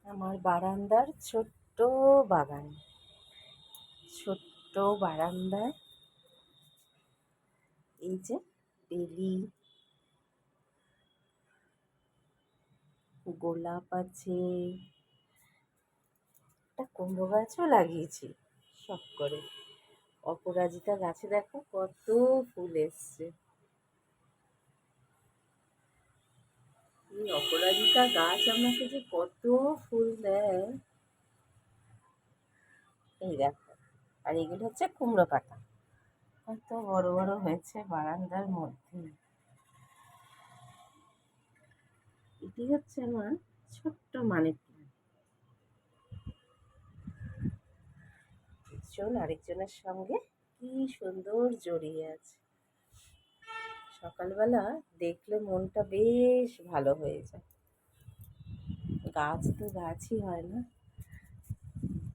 আমার বারান্দার ছোট্ট বাগান। ছোট্ট বারান্দায় এই যে বেলি, গোলাপ আছে, একটা কুমড়ো গাছও লাগিয়েছি শখ করে। অপরাজিতা গাছে দেখো কত ফুল এসছে। এই অপরাজিতা গাছ আমাকে যে কত ফুল দেয়, এই দেখো। আর এগুলো হচ্ছে কুমড়ো পাতা, কত বড় বড় হয়েছে বারান্দার মধ্যে। এটি হচ্ছে আমার ছোট্ট মানি প্ল্যান্ট। একজন আরেকজনের সঙ্গে কি সুন্দর জড়িয়ে আছে। সকালবেলা দেখলে মনটা বেশ ভালো হয়ে যায়। গাছ তো গাছই হয় না,